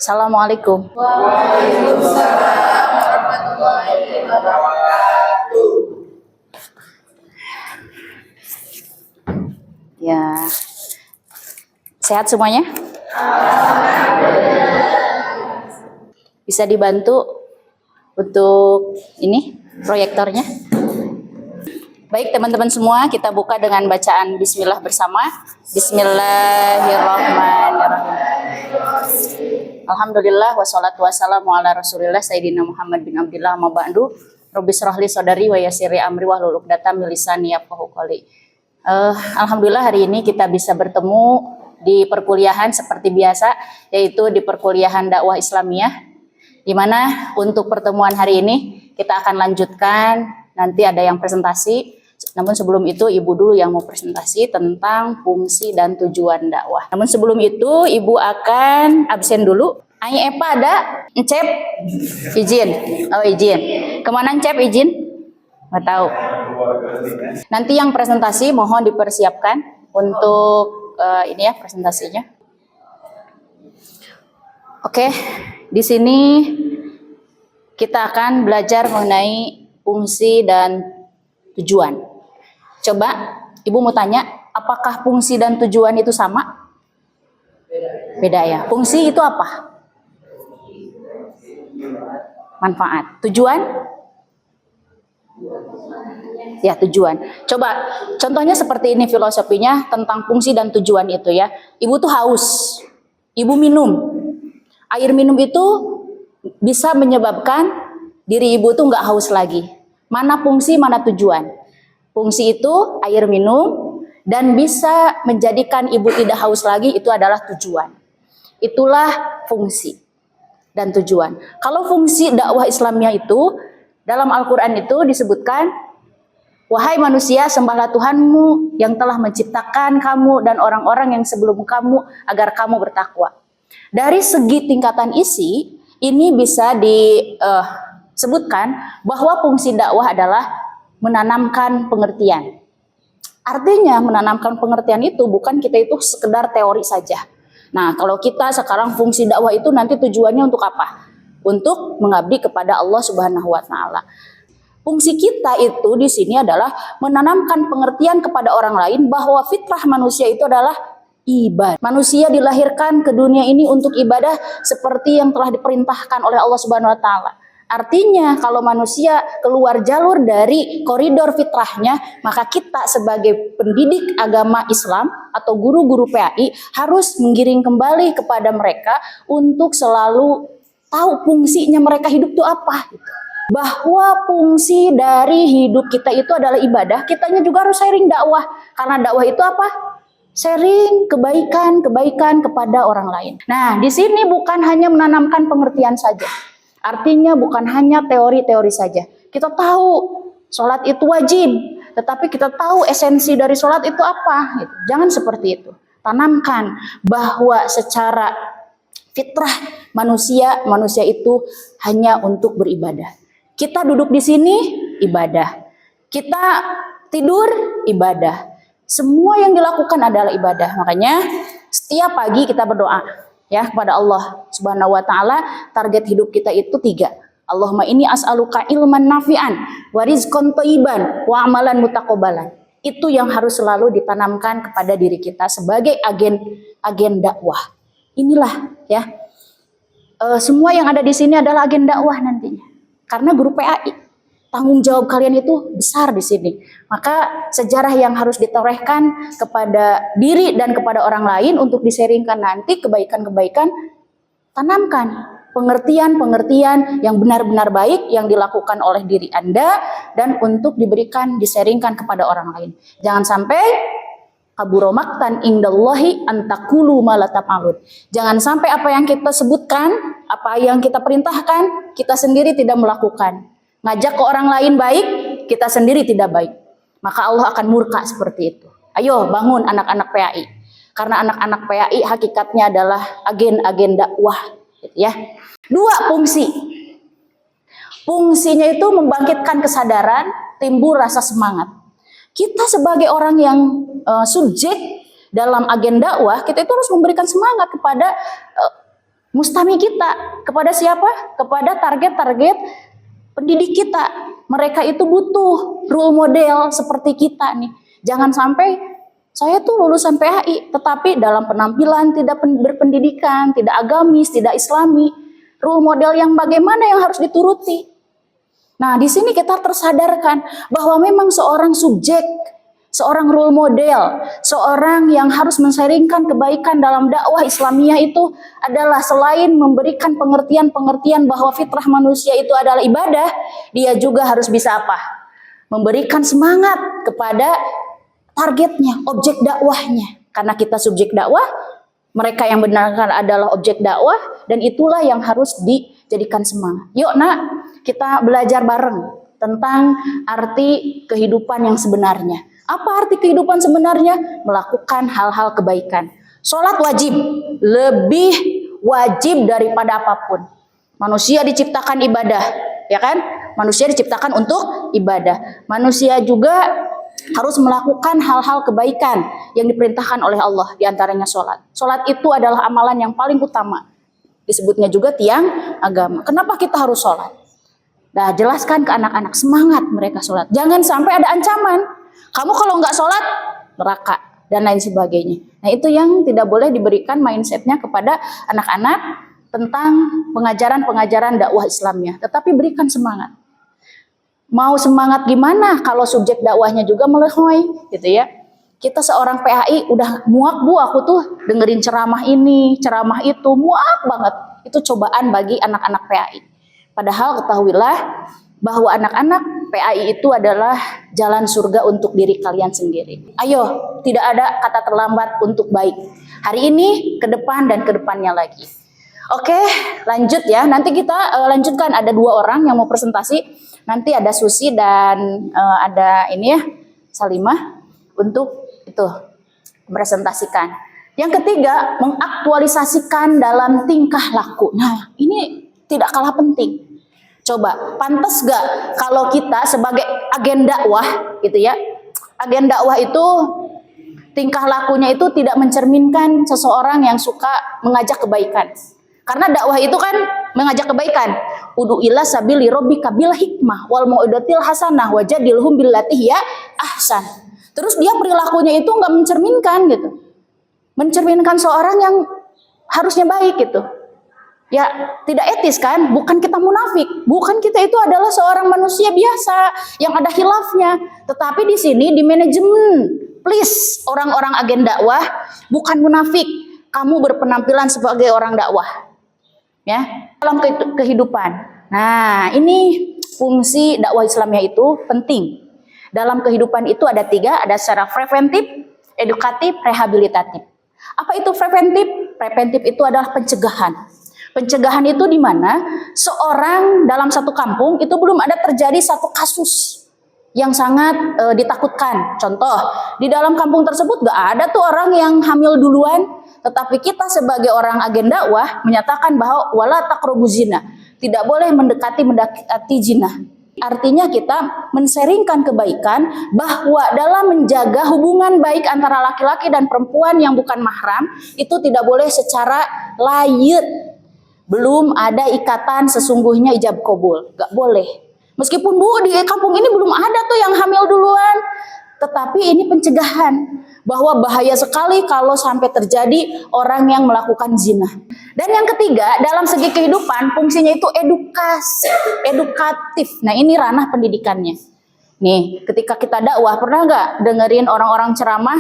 Assalamualaikum. Ya, sehat semuanya? Bisa dibantu untuk ini proyektornya? Baik teman-teman semua, kita buka dengan bacaan Bismillah bersama. Bismillahirrahmanirrahim. Alhamdulillah wassalatu wassalamu ala Rasulillah Sayyidina Muhammad bin Abdillah ma ba'du. Rabbi shrahli sadri wa yassirli amri wahlul 'uqdatam min lisani yafqahu qawli. Alhamdulillah hari ini kita bisa bertemu di perkuliahan seperti biasa, yaitu di perkuliahan dakwah Islamiyah, di mana untuk pertemuan hari ini kita akan lanjutkan, nanti ada yang presentasi. Namun sebelum itu Ibu dulu yang mau presentasi tentang fungsi dan tujuan dakwah. Namun sebelum itu Ibu akan absen dulu. Ai Epa ada? Encep? Izin. Oh izin. Kemana Encep izin? Nggak tahu. Nanti yang presentasi mohon dipersiapkan untuk ini ya presentasinya. Oke, di sini kita akan belajar mengenai fungsi dan tujuan. Coba Ibu mau tanya, apakah fungsi dan tujuan itu sama? Beda ya. Fungsi itu apa? Manfaat. Tujuan? Ya, tujuan. Coba contohnya seperti ini filosofinya tentang fungsi dan tujuan itu ya. Ibu tuh haus. Ibu minum. Air minum itu bisa menyebabkan diri Ibu tuh nggak haus lagi. Mana fungsi, mana tujuan? Fungsi itu air minum dan bisa menjadikan Ibu tidak haus lagi, itu adalah tujuan. Itulah fungsi dan tujuan. Kalau fungsi dakwah Islamiyah itu dalam Al-Quran itu disebutkan, wahai manusia, sembahlah Tuhanmu yang telah menciptakan kamu dan orang-orang yang sebelum kamu agar kamu bertakwa. Dari segi tingkatan isi, ini bisa disebutkan bahwa fungsi dakwah adalah menanamkan pengertian. Artinya menanamkan pengertian itu bukan kita itu sekedar teori saja. Nah, kalau kita sekarang fungsi dakwah itu nanti tujuannya untuk apa? Untuk mengabdi kepada Allah Subhanahu wa taala. Fungsi kita itu di sini adalah menanamkan pengertian kepada orang lain bahwa fitrah manusia itu adalah ibadah. Manusia dilahirkan ke dunia ini untuk ibadah seperti yang telah diperintahkan oleh Allah Subhanahu wa taala. Artinya kalau manusia keluar jalur dari koridor fitrahnya, maka kita sebagai pendidik agama Islam atau guru-guru PAI harus menggiring kembali kepada mereka untuk selalu tahu fungsinya mereka hidup itu apa. Bahwa fungsi dari hidup kita itu adalah ibadah, kitanya juga harus sharing dakwah. Karena dakwah itu apa? Sharing kebaikan kepada orang lain. Nah, di sini bukan hanya menanamkan pengertian saja. Artinya bukan hanya teori-teori saja. Kita tahu sholat itu wajib, tetapi kita tahu esensi dari sholat itu apa. Gitu. Jangan seperti itu. Tanamkan bahwa secara fitrah manusia itu hanya untuk beribadah. Kita duduk di sini, ibadah. Kita tidur, ibadah. Semua yang dilakukan adalah ibadah. Makanya setiap pagi kita berdoa ya kepada Allah Subhanahu wa taala. Target hidup kita itu 3. Allahumma inni as'aluka ilman nafi'an wa rizqan thayyiban wa amalan mutaqabbalan. Itu yang harus selalu ditanamkan kepada diri kita sebagai agen dakwah. Inilah ya. Semua yang ada di sini adalah agen dakwah nantinya. Karena guru PAI, tanggung jawab kalian itu besar di sini. Maka sejarah yang harus ditorehkan kepada diri dan kepada orang lain untuk diseringkan nanti kebaikan-kebaikan, tanamkan pengertian-pengertian yang benar-benar baik yang dilakukan oleh diri Anda dan untuk diberikan, diseringkan kepada orang lain. Jangan sampai kaburo maktan indallahi antakulu malataf'alun. Jangan sampai apa yang kita sebutkan, apa yang kita perintahkan, kita sendiri tidak melakukan. Ngajak ke orang lain baik, kita sendiri tidak baik. Maka Allah akan murka seperti itu. Ayo bangun anak-anak PAI. Karena anak-anak PAI hakikatnya adalah agen-agen dakwah. Gitu ya. 2 fungsi. Fungsinya itu membangkitkan kesadaran, timbul rasa semangat. Kita sebagai orang yang subjek dalam agen dakwah, kita itu harus memberikan semangat kepada mustami kita. Kepada siapa? Kepada target-target pendidik kita. Mereka itu butuh role model seperti kita nih. Jangan sampai saya tuh lulusan PAI, tetapi dalam penampilan tidak berpendidikan, tidak agamis, tidak islami. Role model yang bagaimana yang harus dituruti. Nah, di sini kita tersadarkan bahwa memang seorang subjek, seorang role model, seorang yang harus menseringkan kebaikan dalam dakwah Islamiyah itu adalah selain memberikan pengertian-pengertian bahwa fitrah manusia itu adalah ibadah, dia juga harus bisa apa? Memberikan semangat kepada targetnya, objek dakwahnya. Karena kita subjek dakwah, mereka yang benarkan adalah objek dakwah, dan itulah yang harus dijadikan semangat. Yuk nak, kita belajar bareng tentang arti kehidupan yang sebenarnya. Apa arti kehidupan sebenarnya? Melakukan hal-hal kebaikan. Sholat wajib, lebih wajib daripada apapun. Manusia diciptakan ibadah, ya kan? Manusia diciptakan untuk ibadah. Manusia juga harus melakukan hal-hal kebaikan yang diperintahkan oleh Allah, diantaranya sholat. Sholat itu adalah amalan yang paling utama. Disebutnya juga tiang agama. Kenapa kita harus sholat? Nah, jelaskan ke anak-anak, semangat mereka sholat. Jangan sampai ada ancaman. Kamu kalau nggak sholat, neraka, dan lain sebagainya. Nah, itu yang tidak boleh diberikan mindsetnya kepada anak-anak tentang pengajaran-pengajaran dakwah Islamnya. Tetapi berikan semangat. Mau semangat gimana kalau subjek dakwahnya juga melehoi, gitu ya. Kita seorang PAI udah muak bu, aku tuh dengerin ceramah ini, ceramah itu, muak banget. Itu cobaan bagi anak-anak PAI. Padahal ketahuilah bahwa anak-anak PAI itu adalah jalan surga untuk diri kalian sendiri. Ayo, tidak ada kata terlambat untuk baik. Hari ini, ke depan, dan ke depannya lagi. Oke, lanjut ya. Nanti kita lanjutkan, ada 2 orang yang mau presentasi. Nanti ada Susi dan ada ini ya, Salimah untuk itu presentasikan. Yang ketiga, mengaktualisasikan dalam tingkah laku. Nah, ini tidak kalah penting. Coba, pantas gak kalau kita sebagai agen dakwah gitu ya, agen dakwah itu tingkah lakunya itu tidak mencerminkan seseorang yang suka mengajak kebaikan. Karena dakwah itu kan mengajak kebaikan. Udu ila sabili rabbika bil hikmah wal mau'idatil hasanah wajadilhum billati hiya ahsan. Terus dia perilakunya itu nggak mencerminkan gitu. Mencerminkan seorang yang harusnya baik gitu. Ya, tidak etis kan? Bukan kita munafik. Bukan, kita itu adalah seorang manusia biasa yang ada khilafnya. Tetapi di sini di manajemen, please orang-orang agen dakwah bukan munafik. Kamu berpenampilan sebagai orang dakwah. Ya, dalam kehidupan. Nah, ini fungsi dakwah Islamiyah itu penting. Dalam kehidupan itu ada 3, ada secara preventif, edukatif, rehabilitatif. Apa itu preventif? Preventif itu adalah pencegahan. Pencegahan itu di mana seorang dalam satu kampung itu belum ada terjadi satu kasus yang sangat ditakutkan. Contoh, di dalam kampung tersebut gak ada tuh orang yang hamil duluan. Tetapi kita sebagai orang agen dakwah menyatakan bahwa wala taqrabu zina, tidak boleh mendekati zina. Artinya kita menseringkan kebaikan bahwa dalam menjaga hubungan baik antara laki-laki dan perempuan yang bukan mahram itu tidak boleh secara layut. Belum ada ikatan sesungguhnya ijab kabul, gak boleh. Meskipun bu di kampung ini belum ada tuh yang hamil duluan, tetapi ini pencegahan bahwa bahaya sekali kalau sampai terjadi orang yang melakukan zina. Dan yang ketiga, dalam segi kehidupan fungsinya itu edukasi, edukatif. Nah, ini ranah pendidikannya. Nih, ketika kita dakwah, pernah nggak dengerin orang-orang ceramah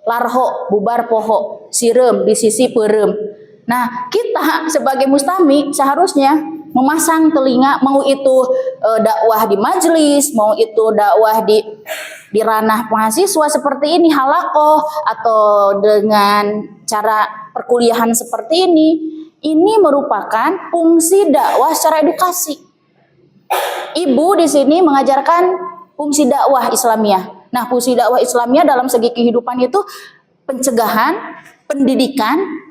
larho, bubar poho, sirem di sisi perem. Nah, kita sebagai mustami seharusnya memasang telinga, mau itu dakwah di majelis, mau itu dakwah di ranah mahasiswa seperti ini, halakoh, atau dengan cara perkuliahan seperti ini merupakan fungsi dakwah secara edukasi. Ibu di sini mengajarkan fungsi dakwah Islamiyah. Nah, fungsi dakwah Islamiyah dalam segi kehidupan itu pencegahan, pendidikan.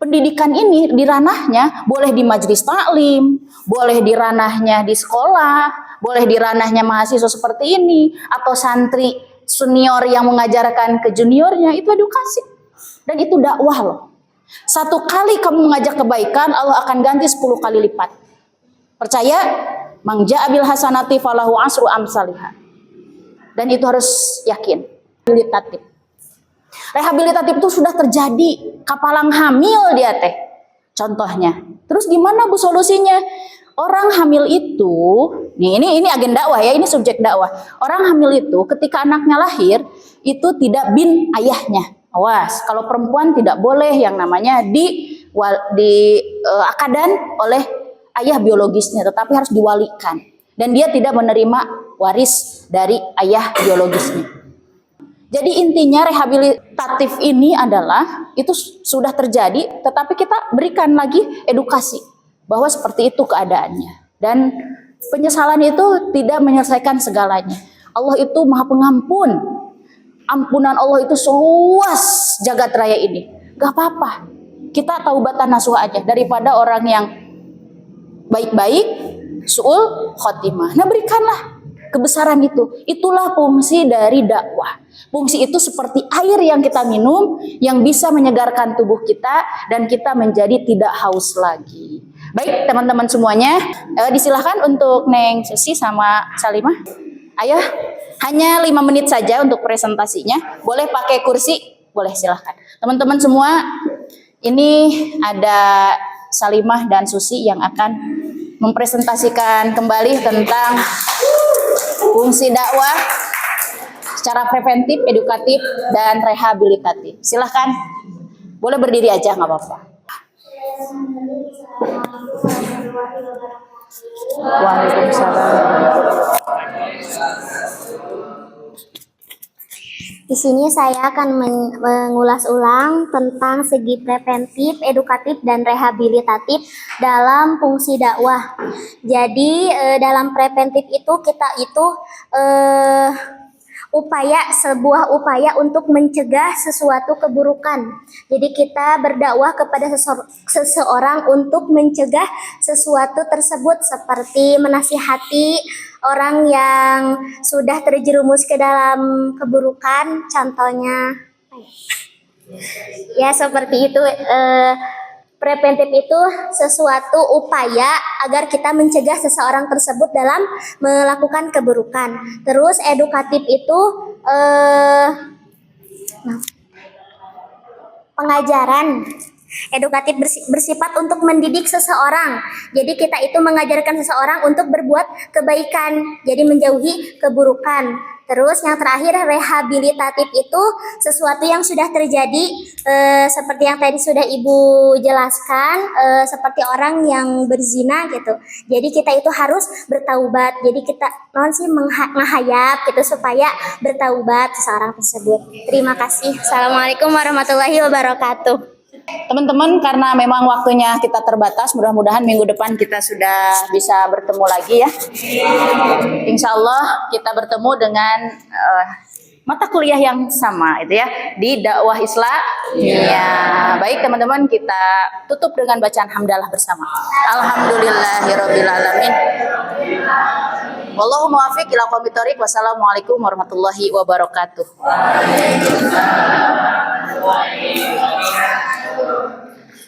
Pendidikan ini di ranahnya boleh di majelis taklim, boleh di ranahnya di sekolah, boleh di ranahnya mahasiswa seperti ini, atau santri senior yang mengajarkan ke juniornya, itu edukasi. Dan itu dakwah loh. Satu kali kamu mengajak kebaikan, Allah akan ganti 10 kali lipat. Percaya? Man jaa bil hasanati falahu asru amsalihha. Dan itu harus yakin. Rehabilitatif itu sudah terjadi, kapalang hamil dia teh. Contohnya. Terus gimana Bu solusinya? Orang hamil itu, ini agen dakwah ya, ini subjek dakwah. Orang hamil itu ketika anaknya lahir itu tidak bin ayahnya. Awas, kalau perempuan tidak boleh yang namanya akadan oleh ayah biologisnya, tetapi harus diwalikan. Dan dia tidak menerima waris dari ayah biologisnya. Jadi intinya rehabilitatif ini adalah itu sudah terjadi, tetapi kita berikan lagi edukasi bahwa seperti itu keadaannya. Dan penyesalan itu tidak menyelesaikan segalanya. Allah itu Maha Pengampun. Ampunan Allah itu seluas jagat raya ini. Gak apa-apa. Kita taubatan nasuh aja daripada orang yang baik-baik, su'ul khotimah. Nah berikanlah kebesaran itu. Itulah fungsi dari dakwah. Fungsi itu seperti air yang kita minum, yang bisa menyegarkan tubuh kita, dan kita menjadi tidak haus lagi. Baik teman-teman semuanya, disilahkan untuk Neng Susi sama Salimah. Ayo, hanya 5 menit saja untuk presentasinya. Boleh pakai kursi? Boleh, silahkan. Teman-teman semua, ini ada Salimah dan Susi yang akan mempresentasikan kembali tentang fungsi dakwah secara preventif, edukatif, dan rehabilitatif. Silahkan, boleh berdiri aja, nggak apa-apa. Waalaikumsalam. Di sini saya akan mengulas ulang tentang segi preventif, edukatif, dan rehabilitatif dalam fungsi dakwah. Jadi dalam preventif itu kita itu sebuah upaya untuk mencegah sesuatu keburukan. Jadi kita berdakwah kepada seseorang untuk mencegah sesuatu tersebut, seperti menasihati orang yang sudah terjerumus ke dalam keburukan, contohnya ya seperti itu. Preventif itu sesuatu upaya agar kita mencegah seseorang tersebut dalam melakukan keburukan. Terus edukatif itu pengajaran. Edukatif bersifat untuk mendidik seseorang. Jadi kita itu mengajarkan seseorang untuk berbuat kebaikan, jadi menjauhi keburukan. Terus yang terakhir rehabilitatif itu sesuatu yang sudah terjadi, seperti yang tadi sudah Ibu jelaskan, seperti orang yang berzina gitu. Jadi kita itu harus bertaubat. Jadi kita menghayap gitu supaya bertaubat seseorang tersebut. Terima kasih. Assalamualaikum warahmatullahi wabarakatuh. Teman-teman, karena memang waktunya kita terbatas, mudah-mudahan minggu depan kita sudah bisa bertemu lagi ya. Insya Allah kita bertemu dengan mata kuliah yang sama itu ya, di dakwah Islam. Ya, baik teman-teman, kita tutup dengan bacaan hamdalah bersama. Alhamdulillahirabbil alamin. Wallahu muwaffiq ila aqwamit thoriq. Wassalamualaikum warahmatullahi wabarakatuh.